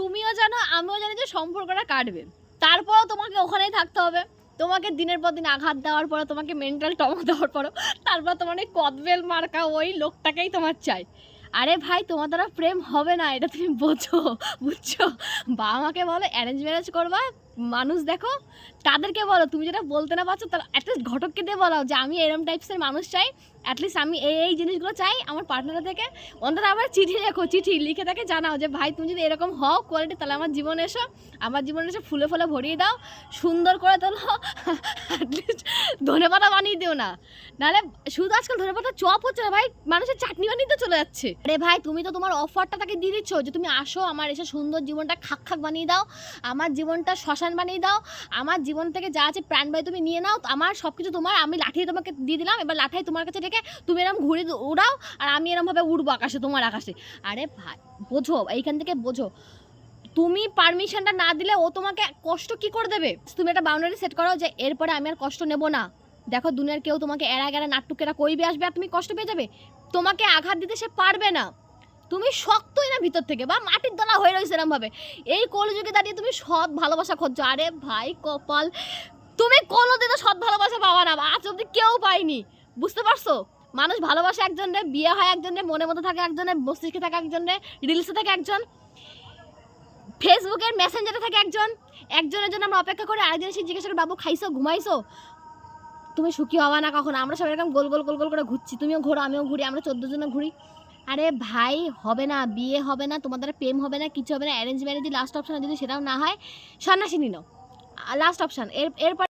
তুমিও জানো আমিও জানি যে সম্পর্কটা কাটবে, তারপরও তোমাকে ওখানেই থাকতে হবে। তোমাকে দিনের পর দিন আঘাত দেওয়ার পরও, তোমাকে মেন্টাল ট্রমা দেওয়ার পরও, তারপর তোমার এই কদবেল মার্কা ওই লোকটাকেই তোমার চাই। আরে ভাই, তোমার দ্বারা প্রেম হবে না, এটা তুমি বোঝো, বুঝছো? বাবা মাকে বলো অ্যারেঞ্জ ম্যারেজ করবা, মানুষ দেখো, তাদেরকে বলো। তুমি যেটা বলতে না পারছো তার অ্যাটলিস্ট ঘটককে দিয়ে বলো যে আমি এরম টাইপসের মানুষ চাই, অ্যাটলিস্ট আমি এই জিনিসগুলো চাই আমার পার্টনার থেকে। অন্তত আবার চিঠি লেখো, চিঠি লিখে তাকে জানাও যে ভাই তুমি যদি এরকম হও কোয়ালিটি, তাহলে আমার জীবনে এসো, আমার জীবনে এসে ফুলে ফুলে ভরিয়ে দাও, সুন্দর করে তোলো, অ্যাটলিস্ট ধনেপাতা বানিয়ে দিও না। নাহলে শুধু আজকাল ধনেপাতা চপ হচ্ছে না ভাই, মানুষের চাটনি বানিয়ে চলে যাচ্ছে। আরে ভাই, তুমি তো তোমার অফারটা তাকে দিয়ে দিচ্ছ যে তুমি আসো, আমার এসে সুন্দর জীবনটা খাক খাক বানিয়ে দাও, আমার জীবনটা শ্মশান বানিয়ে দাও, আমার জীবন থেকে যা আছে প্রাণবায়ু তুমি নিয়ে নাও, আমার সব কিছু তোমার, আমি লাঠি তোমাকে দিয়ে দিলাম, এবার লাঠাই তোমার কাছে রেখে তুমি এরকম ঘুরে উড়াও, আর আমি এরমভাবে উড়বো আকাশে, তোমার আকাশে। আরে ভাই বোঝো, এইখান থেকে বোঝো, তুমি পারমিশনটা না দিলে ও তোমাকে কষ্ট কি করে দেবে? তুমি একটা বাউন্ডারি সেট করো যে এরপরে আমি আর কষ্ট নেব না। দেখো দুনিয়ার কেউ তোমাকে এরা গেরা নাট্টুকেরা কইবে আসবে আর তুমি কষ্ট পেয়ে যাবে, তোমাকে আঘাত দিতে সে পারবে না। তুমি শক্তই না ভিতর থেকে, বা মাটির দলা হয়ে রয়েছে এরমভাবে। এই কলিযুগে দাঁড়িয়ে তুমি সৎ ভালোবাসা খুঁজছো, আরে ভাই কপাল, তুমি কোনোদিনও সৎ ভালোবাসা পাবা না, আজ অব্দি কেউ পাইনি, বুঝতে পারছো? মানুষ ভালোবাসে একজনের, বিয়ে হয় একজনের, মনের মধ্যে থাকে একজনের, মস্তিষ্কে থাকে একজনের, রিলসে থাকে একজন, ফেসবুকের মেসেঞ্জারে থাকে একজন, একজনের জন্য আমরা অপেক্ষা করে আরেকজন এসে জিজ্ঞাসা করে বাবু খাইছো ঘুমাইছো। তুমি সুখী হবা না কখনো। আমরা সবাই এরকম গোল গোল গোল গোল করে ঘুরছি, তুমিও ঘোরো আমিও ঘুরি, আমরা 14 জনে ঘুরি। আরে ভাই হবে না, বিয়ে হবে না, তোমাদের প্রেম হবে না, কিছু হবে না, অ্যারেঞ্জ ম্যারেজই লাস্ট অপশন, যদি সেটাও না হয় সন্ন্যাসিনী নাও, লাস্ট অপশন। এরপর